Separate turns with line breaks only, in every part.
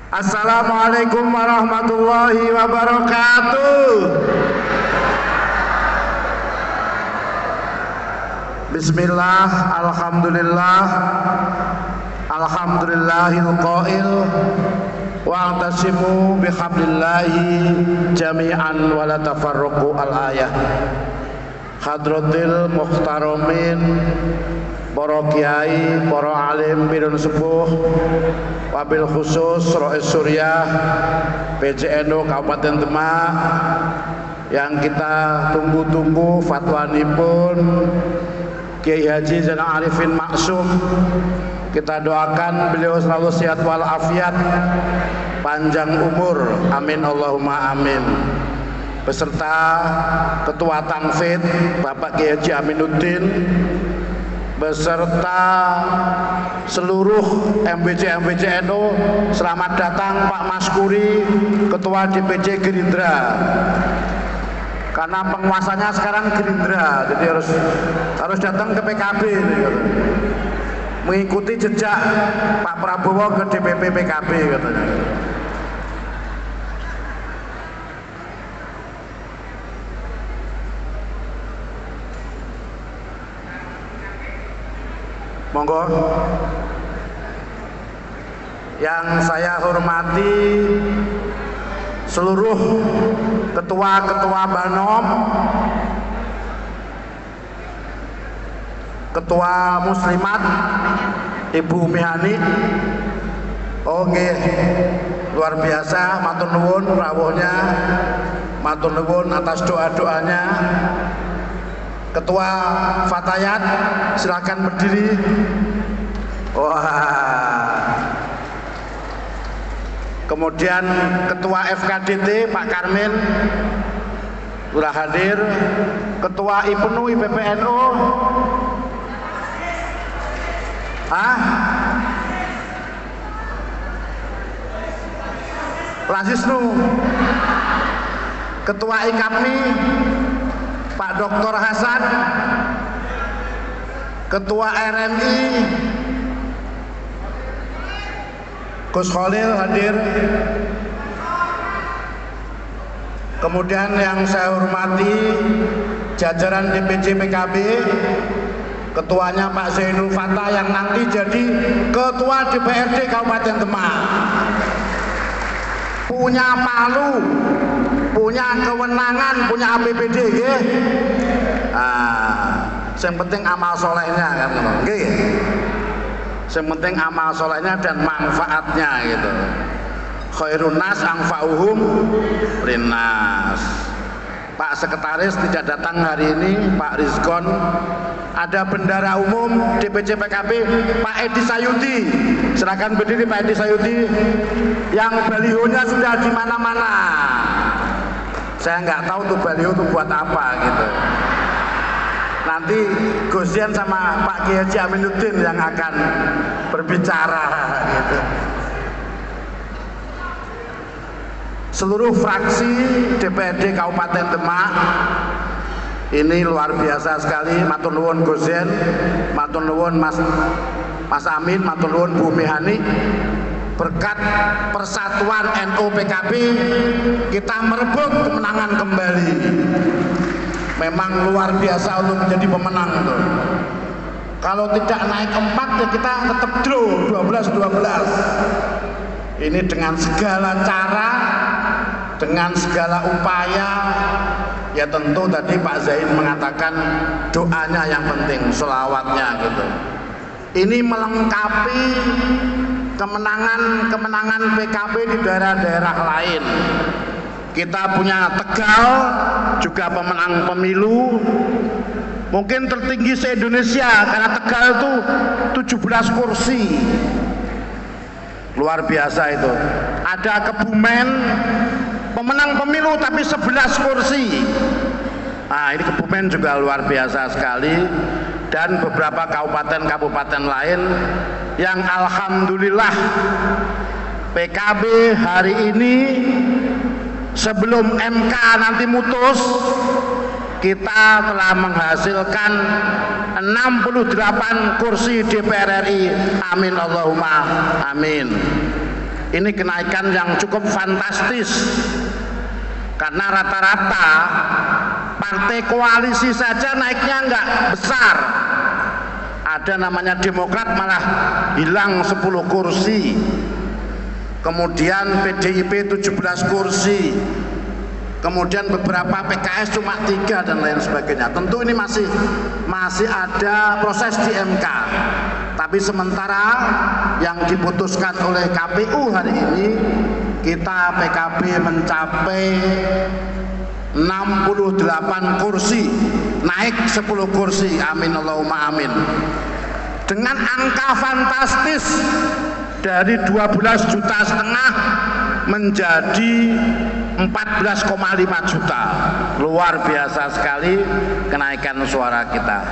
Assalamualaikum warahmatullahi wabarakatuh. Bismillah, alhamdulillah, alhamdulillahil qail wa'tasimu bihablillahi jami'an wa la tafarraqu al-ayah. Hadratil muhtaramin, para kiai, para alim, pidun sepuh, wabil khusus Rois Suriah PJNU Kabupaten Demak yang kita tunggu-tunggu fatwanipun Kiai Haji Zainal Arifin Maksum. Kita doakan beliau selalu sehat walafiat, panjang umur, amin Allahumma amin. Beserta Ketua Tanfid Bapak Kiai Haji Aminuddin, beserta seluruh MBC NU, selamat datang Pak Maskuri, Ketua DPC Gerindra. Karena penguasanya sekarang Gerindra, jadi harus datang ke PKB gitu. Mengikuti jejak Pak Prabowo ke DPP PKB katanya. Monggo. Yang saya hormati seluruh ketua-ketua Banom, Ketua Muslimat Ibu Umihani. Oke, luar biasa, matur nuwun rawuhnya, matur nuwun atas doa-doanya. Ketua Fatayat, silakan berdiri. Wah. Kemudian Ketua FKDT Pak Karmin sudah hadir. Ketua IPNU IPPNU. Lasisnu. Ketua IKAPMI Pak Dr. Hasan, Ketua RMI Gus Khalil hadir. Kemudian yang saya hormati jajaran DPC PKB, ketuanya Pak Zainul Fatah yang nanti jadi Ketua DPRD Kabupaten Demak. Punya palu, punya kewenangan, punya APBD nggih. Yang penting amal solehnya kan nggih. Yang penting amal solehnya dan manfaatnya gitu. Khairun nas anfa'uhum linnas. Pak Sekretaris tidak datang hari ini, Pak Rizkon. Ada Bendara Umum DPC PKB Pak Edi Sayuti. Silakan berdiri Pak Edi Sayuti. Yang balihonya sudah di mana-mana. Saya nggak tahu tuh baliho tuh buat apa gitu. Nanti Gosian sama Pak Kiai Haji Aminuddin yang akan berbicara gitu. Seluruh fraksi DPRD Kabupaten Demak ini luar biasa sekali. Matur nuwun Gosian, matur nuwun Mas Amin, matur nuwun Bu Mihani. Berkat persatuan NU PKB kita merebut kemenangan kembali. Memang luar biasa untuk menjadi pemenang itu. Kalau tidak naik 4 ya kita tetap draw 12-12. Ini dengan segala cara, dengan segala upaya. Ya tentu tadi Pak Zain mengatakan doanya yang penting, sholawatnya gitu. Ini melengkapi kemenangan PKB di daerah-daerah lain. Kita punya Tegal, juga pemenang pemilu, mungkin tertinggi se-Indonesia karena Tegal itu 17 kursi. Luar biasa itu. Ada Kebumen, pemenang pemilu tapi 11 kursi. Nah, ini Kebumen juga luar biasa sekali. Dan beberapa kabupaten-kabupaten lain yang alhamdulillah PKB hari ini sebelum MK nanti mutus, kita telah menghasilkan 68 kursi DPR RI. Amin Allahumma amin. Ini kenaikan yang cukup fantastis, karena rata-rata partai koalisi saja naiknya nggak besar. Ada namanya Demokrat malah hilang 10 kursi, kemudian PDIP 17 kursi, kemudian beberapa PKS cuma 3 dan lain sebagainya. Tentu ini masih ada proses di MK. Tapi sementara yang diputuskan oleh KPU hari ini, kita PKB mencapai 68 kursi, naik 10 kursi, amin Allahumma amin. Dengan angka fantastis dari 12,5 juta menjadi 14,5 juta. Luar biasa sekali kenaikan suara kita.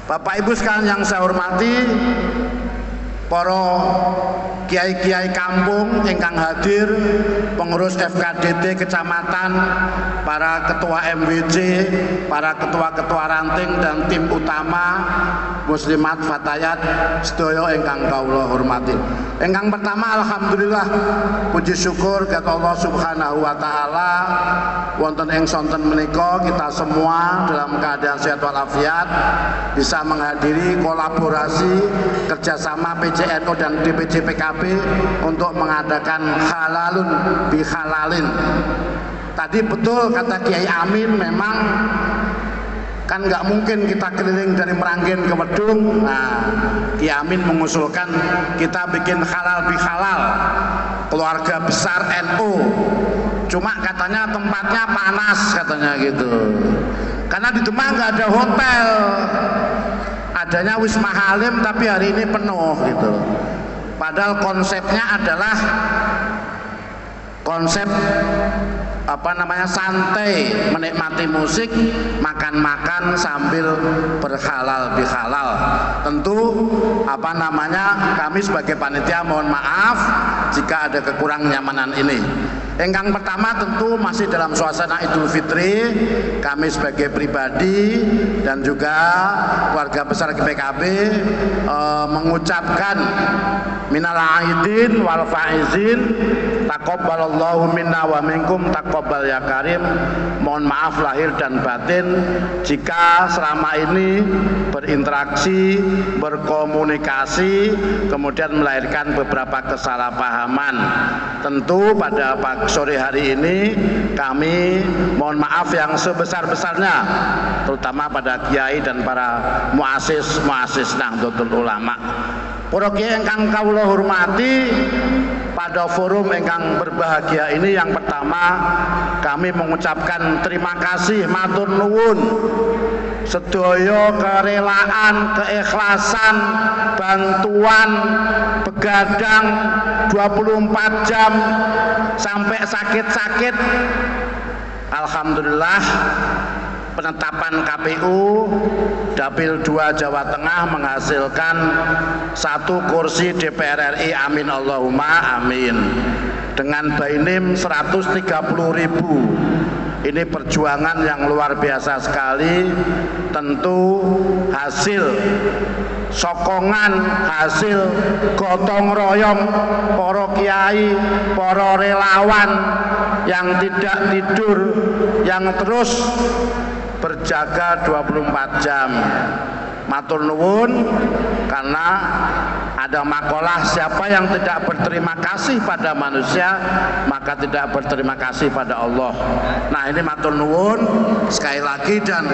Bapak Ibu sekalian yang saya hormati, para kiai-kiai kampung ingkang hadir, pengurus FKDT kecamatan, para ketua MWC, para ketua-ketua ranting dan tim utama muslimat fatayat sedaya ingkang kawula hormati. Ingkang pertama, alhamdulillah puji syukur kepada Allah Subhanahu wa taala wonten ing sonten menika kita semua dalam keadaan sehat walafiat bisa menghadiri kolaborasi kerjasama PCNU dan DPC PKB untuk mengadakan halalun bihalalin. Tadi betul kata Kiai Amin, memang kan nggak mungkin kita keliling dari Meranggen ke Wedung. Nah, Kiai Amin mengusulkan kita bikin halal bihalal, keluarga besar NU. Cuma katanya tempatnya panas katanya gitu, karena di Demak nggak ada hotel, adanya Wisma Halim tapi hari ini penuh gitu. Padahal konsepnya adalah konsep santai, menikmati musik, makan-makan sambil berhalal bihalal. Tentu kami sebagai panitia mohon maaf jika ada kekurang nyamanan ini. Yang pertama tentu masih dalam suasana Idul Fitri, kami sebagai pribadi dan juga keluarga besar PKB mengucapkan minal aidin wal faizin, taqabbalallahu minna wa minkum taqabbal ya karim. Mohon maaf lahir dan batin jika selama ini berinteraksi, berkomunikasi kemudian melahirkan beberapa kesalahpahaman. Tentu pada sore hari ini kami mohon maaf yang sebesar-besarnya, terutama pada kiai dan para muassis Nahdlatul Ulama. Para kiai ingkang kawula hormati, pada forum ingkang berbahagia ini yang pertama kami mengucapkan terima kasih matur nuwun sedaya kerelaan, keikhlasan, bantuan, begadang 24 jam sampai sakit-sakit. Alhamdulillah penetapan KPU Dapil 2 Jawa Tengah menghasilkan 1 kursi DPR RI, amin Allahumma amin, dengan bainim 130.000. Ini perjuangan yang luar biasa sekali. Tentu hasil sokongan, hasil gotong royong para kiai, para relawan yang tidak tidur, yang terus berjaga 24 jam. Matur nuwun, karena ada makalah siapa yang tidak berterima kasih pada manusia maka tidak berterima kasih pada Allah. Nah, ini matur nuwun sekali lagi, dan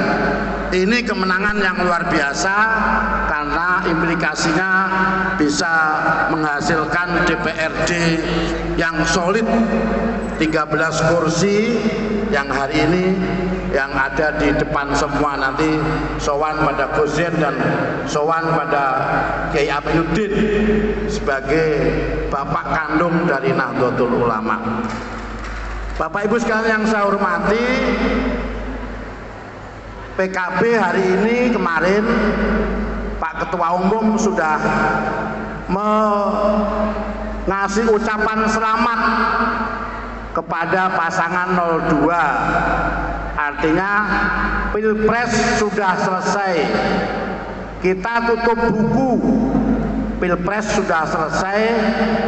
ini kemenangan yang luar biasa karena implikasinya bisa menghasilkan DPRD yang solid 13 kursi yang hari ini yang ada di depan semua, nanti sowan pada Gusyen dan sowan pada Kiai Aminuddin sebagai bapak kandung dari Nahdlatul Ulama. Bapak Ibu sekalian yang saya hormati, PKB hari ini kemarin Pak Ketua Umum sudah mengasih ucapan selamat kepada pasangan 02. Artinya Pilpres sudah selesai. Kita tutup buku Pilpres sudah selesai,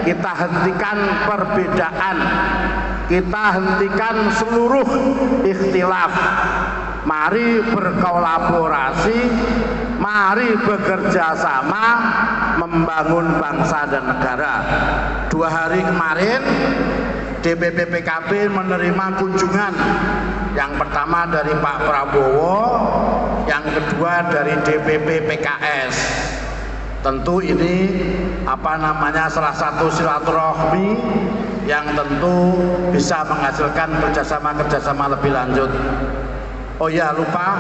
kita hentikan perbedaan, kita hentikan seluruh ikhtilaf. Mari berkolaborasi, mari bekerja sama membangun bangsa dan negara. 2 hari kemarin DPP PKB menerima kunjungan, yang pertama dari Pak Prabowo, yang kedua dari DPP PKS. Tentu ini salah satu silaturahmi yang tentu bisa menghasilkan kerjasama lebih lanjut. Oh ya, lupa,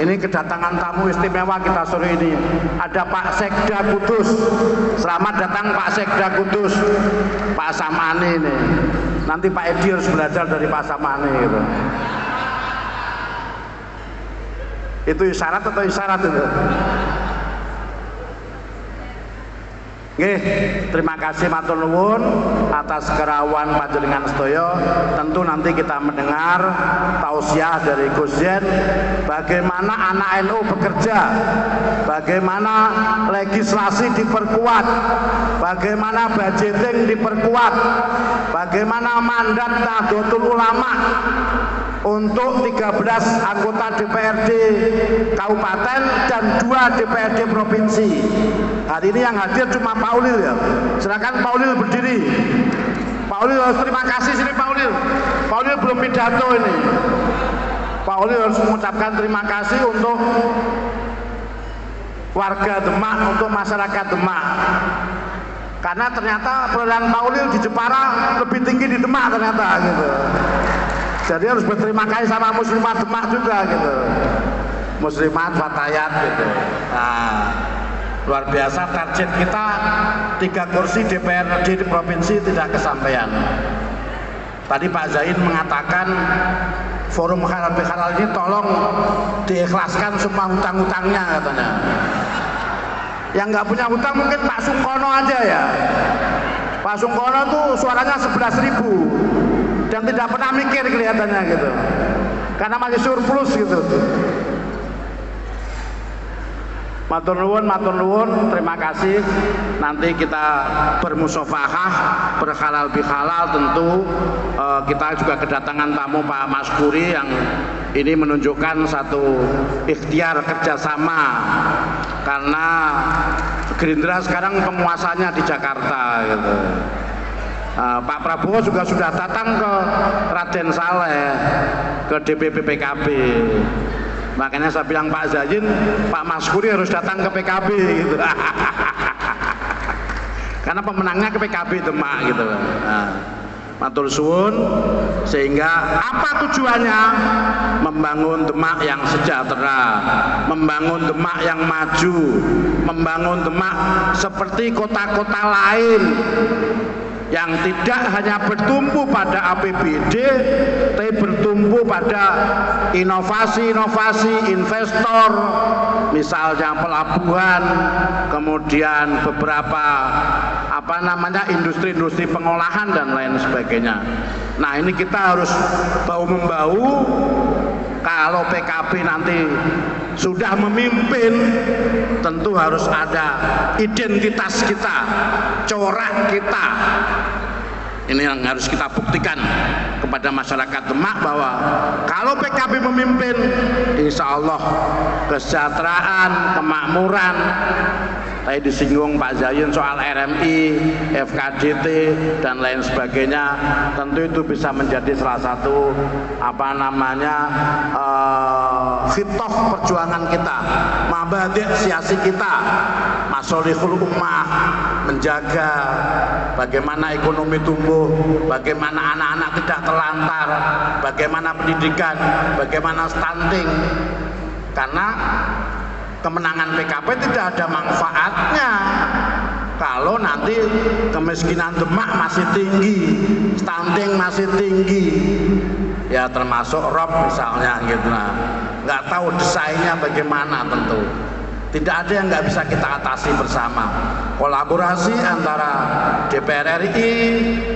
ini kedatangan tamu istimewa kita sore ini. Ada Pak Sekda Kudus. Selamat datang Pak Sekda Kudus, Pak Samani ini. Nanti Pak Edi harus belajar dari Pak Samani gitu. Itu isyarat atau isyarat itu? Oke, terima kasih matur nuwun atas kerawan panjenengan sedaya. Tentu nanti kita mendengar tausiah dari Gus Yen bagaimana anak NU bekerja, bagaimana legislasi diperkuat, bagaimana budgeting diperkuat, bagaimana mandat Nahdlatul Ulama untuk 13 anggota DPRD Kabupaten dan 2 DPRD Provinsi. Hari ini yang hadir cuma Pak Ulil ya. Silakan Pak Ulil berdiri. Pak Ulil harus terima kasih sini Pak Ulil. Pak Ulil belum pidato ini. Pak Ulil harus mengucapkan terima kasih untuk warga Demak, untuk masyarakat Demak. Karena ternyata perolehan Pak Ulil di Jepara lebih tinggi di Demak ternyata gitu. Jadi harus berterima kasih sama muslimat Demak juga gitu. Muslimat Fatayat gitu. Nah, luar biasa, target kita 3 kursi DPRD di provinsi tidak kesampaian. Tadi Pak Zain mengatakan forum halal bihalal ini tolong diikhlaskan semua hutang-hutangnya katanya. Yang nggak punya hutang mungkin Pak Sungkono aja ya. Pak Sungkono tuh suaranya 11.000 dan tidak pernah mikir kelihatannya gitu. Karena masih surplus gitu. Matur nuwun, terima kasih. Nanti kita bermusyawarah, berhalal bihalal tentu. Kita juga kedatangan tamu Pak Maskuri yang ini menunjukkan satu ikhtiar kerjasama, karena Gerindra sekarang penguasanya di Jakarta gitu. Pak Prabowo juga sudah datang ke Raden Saleh, ke DPP PKB. Makanya saya bilang Pak Zain, Pak Maskuri harus datang ke PKB gitu. Karena pemenangnya ke PKB Demak gitu. Matur suwun, sehingga apa tujuannya? Membangun Demak yang sejahtera, membangun Demak yang maju, membangun Demak seperti kota-kota lain yang tidak hanya bertumpu pada APBD, tapi bertumpu pada inovasi-inovasi investor, misalnya pelabuhan, kemudian beberapa industri-industri pengolahan dan lain sebagainya. Nah, ini kita harus bahu-membahu. Kalau PKB nanti sudah memimpin, tentu harus ada identitas kita, corak kita. Ini yang harus kita buktikan kepada masyarakat Demak, bahwa kalau PKB memimpin, insya Allah kesejahteraan, kemakmuran. Tadi disinggung Pak Zain soal RMI, FKDT dan lain sebagainya, tentu itu bisa menjadi salah satu khitoh perjuangan kita, mabadi' siasi kita, masolihul ummah, menjaga bagaimana ekonomi tumbuh, bagaimana anak-anak tidak terlantar, bagaimana pendidikan, bagaimana stunting. Karena kemenangan PKB tidak ada manfaatnya kalau nanti kemiskinan Demak masih tinggi, stunting masih tinggi, ya termasuk rob misalnya gitu. Nah, nggak tahu desainnya bagaimana, tentu tidak ada yang nggak bisa kita atasi bersama. Kolaborasi antara DPR RI,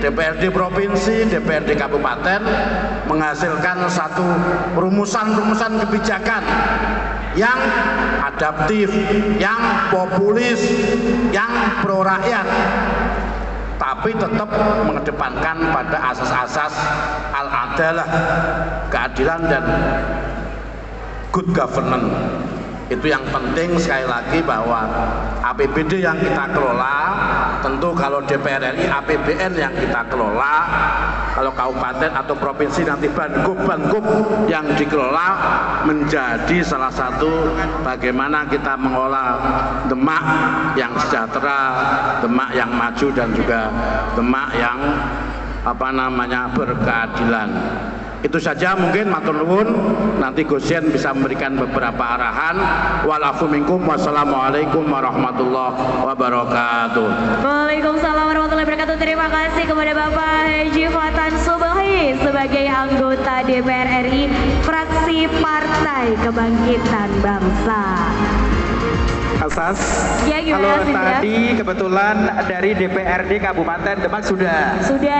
DPRD Provinsi, DPRD Kabupaten menghasilkan satu rumusan-rumusan kebijakan yang adaptif, yang populis, yang pro rakyat, tapi tetap mengedepankan pada asas-asas al-adalah, keadilan dan good governance. Itu yang penting. Sekali lagi bahwa APBD yang kita kelola, tentu kalau DPR RI APBN yang kita kelola, kalau kabupaten atau provinsi nanti Bangkub yang dikelola, menjadi salah satu bagaimana kita mengolah Demak yang sejahtera, Demak yang maju, dan juga Demak yang berkeadilan. Itu saja mungkin, matur nuwun. Nanti Gus Yen bisa memberikan beberapa arahan. Walafu minkum, wassalamualaikum warahmatullahi wabarakatuh.
Waalaikumsalam warahmatullahi wabarakatuh. Terima kasih kepada Bapak Haji Fatan Subahi sebagai anggota DPR RI fraksi Partai Kebangkitan Bangsa.
Asas.
Ya,
Kalau
gimana,
tadi kebetulan dari DPRD Kabupaten Demak sudah